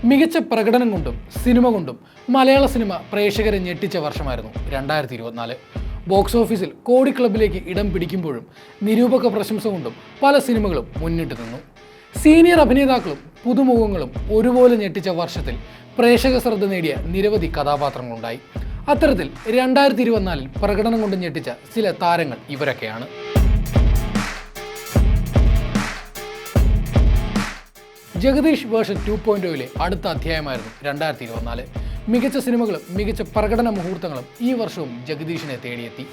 മികച്ച പ്രകടനം കൊണ്ടും സിനിമ കൊണ്ടും മലയാള സിനിമ പ്രേക്ഷകരെ ഞെട്ടിച്ച വർഷമായിരുന്നു 2024. ബോക്സ് ഓഫീസിൽ കോടി ക്ലബിലേക്ക് ഇടം പിടിക്കുമ്പോഴും നിരൂപക പ്രശംസ കൊണ്ടും പല സിനിമകളും മുന്നിട്ട് നിന്നു. സീനിയർ അഭിനേതാക്കളും പുതുമുഖങ്ങളും ഒരുപോലെ ഞെട്ടിച്ച വർഷത്തിൽ പ്രേക്ഷക ശ്രദ്ധ നേടിയ നിരവധി കഥാപാത്രങ്ങളുണ്ടായി. അത്തരത്തിൽ 2024 പ്രകടനം കൊണ്ട് ഞെട്ടിച്ച ചില താരങ്ങൾ ഇവരൊക്കെയാണ്. ജഗദീഷ് വേർഷൻ 2.0 അടുത്ത അധ്യായമായിരുന്നു 2024. മികച്ച സിനിമകളും മികച്ച പ്രകടന മുഹൂർത്തങ്ങളും ഈ വർഷവും ജഗദീഷിനെ തേടിയെത്തി.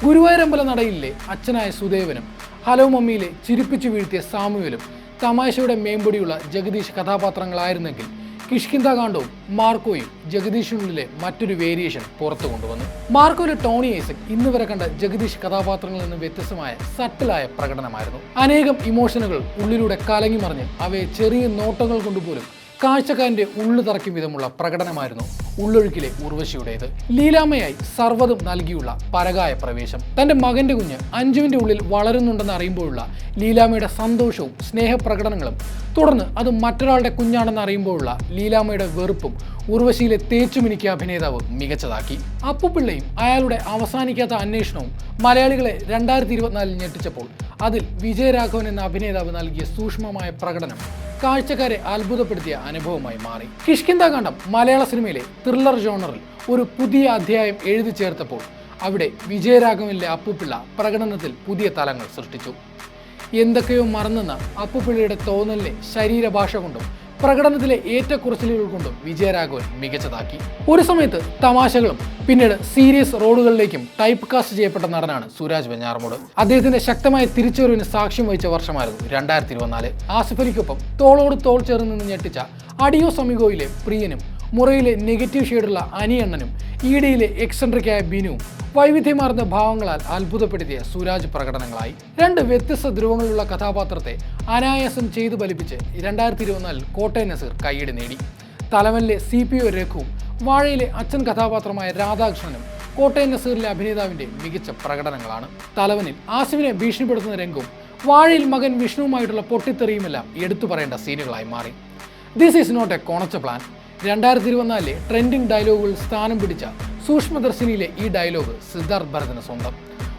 ഗുരുവായൂരമ്പല നടയിലെ അച്ഛനായ സുദേവനും ഹലോ മമ്മിയിലെ ചിരിപ്പിച്ചു വീഴ്ത്തിയ സാമുവലും തമാശയുടെ മേമ്പൊടിയുള്ള ജഗദീഷ് കഥാപാത്രങ്ങളായിരുന്നെങ്കിൽ കിഷ്കിന്ധാകാന്ഡവും മാർക്കോയും ജഗദീഷിനുള്ളിലെ മറ്റൊരു വേരിയേഷൻ പുറത്തു കൊണ്ടുവന്നു. മാർക്കോയിലെ ടോണി ഐസക് ഇന്ന് വരെ കണ്ട ജഗദീഷ് കഥാപാത്രങ്ങളിൽ നിന്ന് വ്യത്യസ്തമായ സട്ടിലായ പ്രകടനമായിരുന്നു. അനേകം ഇമോഷനുകൾ ഉള്ളിലൂടെ കലങ്ങി മറിഞ്ഞ് അവയെ ചെറിയ നോട്ടങ്ങൾ കൊണ്ടുപോലും കാഴ്ചക്കാരന്റെ ഉള്ളു തറയ്ക്കും വിധമുള്ള പ്രകടനമായിരുന്നു ഉള്ളൊഴുക്കിലെ ഉർവശിയുടേത്. ലീലാമ്മയായി സർവ്വതും നൽകിയുള്ള പരകായ പ്രവേശം, തന്റെ മകന്റെ കുഞ്ഞ് അഞ്ജുവിന്റെ ഉള്ളിൽ വളരുന്നുണ്ടെന്ന് അറിയുമ്പോഴുള്ള ലീലാമ്മയുടെ സന്തോഷവും സ്നേഹപ്രകടനങ്ങളും, തുടർന്ന് അത് മറ്റൊരാളുടെ കുഞ്ഞാണെന്ന് അറിയുമ്പോഴുള്ള ലീലാമ്മയുടെ വെറുപ്പും ഉർവശിയിലെ തേച്ചുമിനിക്കിയ അഭിനേതാവ് മികച്ചതാക്കി. അപ്പുപിള്ളയും അയാളുടെ അവസാനിക്കാത്ത അന്വേഷണവും മലയാളികളെ 2024 ഞെട്ടിച്ചപ്പോൾ അതിൽ വിജയരാഘവൻ എന്ന അഭിനേതാവ് നൽകിയ സൂക്ഷ്മമായ പ്രകടനം കാഴ്ചക്കാരെ അത്ഭുതപ്പെടുത്തിയ അനുഭവമായി മാറി. കിഷ്കിന്ധാകാന്ഡം മലയാള സിനിമയിലെ ത്രില്ലർ ജോണറിൽ ഒരു പുതിയ അധ്യായം എഴുതി ചേർത്തപ്പോൾ അവിടെ വിജയരാഘവനിലെ അപ്പുപിള്ള പ്രകടനത്തിൽ പുതിയ തലങ്ങൾ സൃഷ്ടിച്ചു. എന്തൊക്കെയോ മറന്നെന്ന അപ്പുപിള്ളയുടെ തോന്നലിനെ ശരീരഭാഷ കൊണ്ടും പ്രകടനത്തിലെ ഏറ്റക്കുറച്ചിലുകൾ കൊണ്ടും വിജയരാഘവൻ മികച്ചതാക്കി. ഒരു സമയത്ത് തമാശകളും പിന്നീട് സീരിയസ് റോളുകളിലേക്കും ടൈപ്പ് കാസ്റ്റ് ചെയ്യപ്പെട്ട നടനാണ് സുരാജ് വെഞ്ഞാറമൂട്. അദ്ദേഹത്തിന്റെ ശക്തമായ തിരിച്ചുവരവിന് സാക്ഷ്യം വഹിച്ച വർഷമായിരുന്നു 2024. ആസിഫ് അലിക്കൊപ്പം തോളോട് തോൾ ചേർന്ന് നിന്ന് ഞെട്ടിച്ച അഡിയോസ് അമിഗോയിലെ പ്രിയനും, മുറയിലെ നെഗറ്റീവ് ഷെയ്ഡുള്ള അനിയണ്ണനും, ഈടയിലെ എക്സെൻട്രിക്കായ ബിനുവും വൈവിധ്യമാർന്ന ഭാവങ്ങളാൽ അത്ഭുതപ്പെടുത്തിയ സുരാജ് പ്രകടനങ്ങളായി. രണ്ട് വ്യത്യസ്ത ധ്രുവങ്ങളിലുള്ള കഥാപാത്രത്തെ അനായാസം ചെയ്തു ഫലിപ്പിച്ച് 2024 കോട്ടയം നസീർ കയ്യടി നേടി. തലവനിലെ CPO രഘുവും വാഴയിലെ അച്ഛൻ കഥാപാത്രമായ രാധാകൃഷ്ണനും കോട്ടയം നസീറിലെ അഭിനേതാവിന്റെ മികച്ച പ്രകടനങ്ങളാണ്. തലവനിൽ ആസിഫിനെ ഭീഷണിപ്പെടുത്തുന്ന രംഗവും വാഴയിൽ മകൻ വിഷ്ണുവുമായിട്ടുള്ള പൊട്ടിത്തെറിയുമെല്ലാം എടുത്തു പറയേണ്ട സീനുകളായി മാറി. ദിസ് ഈസ് നോട്ട് എ കോണച്ച പ്ലാൻ. 2024 ട്രെൻഡിംഗ് ഡയലോഗുകളിൽ സ്ഥാനം പിടിച്ച സൂക്ഷ്മദർശിനിയിലെ ഈ ഡയലോഗ് സിദ്ധാർത്ഥ് ഭരതന് സ്വന്തം.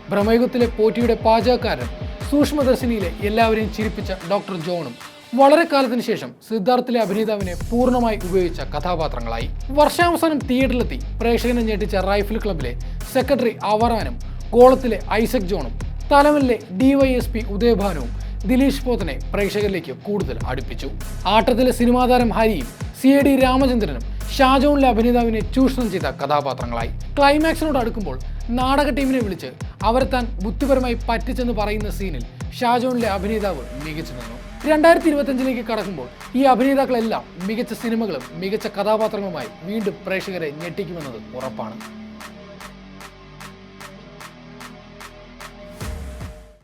ബ്രഹ്മയുഗത്തിലെ പോറ്റിയുടെ പാചകക്കാരൻ, സൂക്ഷ്മദർശിനിയിലെ എല്ലാവരെയും ചിരിപ്പിച്ച ഡോക്ടർ ജോണും വളരെ കാലത്തിന് ശേഷം സിദ്ധാർത്ഥിലെ അഭിനേതാവിനെ പൂർണ്ണമായി ഉപയോഗിച്ച കഥാപാത്രങ്ങളായി. വർഷാവസാനം തിയേറ്ററിലെത്തി പ്രേക്ഷകനെ ഞെട്ടിച്ച റൈഫിൾ ക്ലബിലെ സെക്രട്ടറി അവറാനും, ഗോളത്തിലെ ഐസക് ജോണും, തലവനിലെ DYSP ഉദയഭാനുവും ദിലീഷ് പോത്തനെ പ്രേക്ഷകരിലേക്ക് കൂടുതൽ അടുപ്പിച്ചു. ആട്ടത്തിലെ സിനിമാതാരം ഹരിയും CID രാമചന്ദ്രനും ഷാജോണിലെ അഭിനേതാവിനെ ചൂഷണം ചെയ്ത കഥാപാത്രങ്ങളായി. ക്ലൈമാക്സിനോട് അടുക്കുമ്പോൾ നാടക ടീമിനെ വിളിച്ച് അവരെ താൻ ബുദ്ധിപരമായി പറ്റിച്ചെന്ന് പറയുന്ന സീനിൽ ഷാജോണിലെ അഭിനേതാവ് മികച്ചു നിന്നു. 2025 കടക്കുമ്പോൾ ഈ അഭിനേതാക്കളെല്ലാം മികച്ച സിനിമകളും മികച്ച കഥാപാത്രങ്ങളുമായി വീണ്ടും പ്രേക്ഷകരെ ഞെട്ടിക്കുമെന്നത് ഉറപ്പാണ്.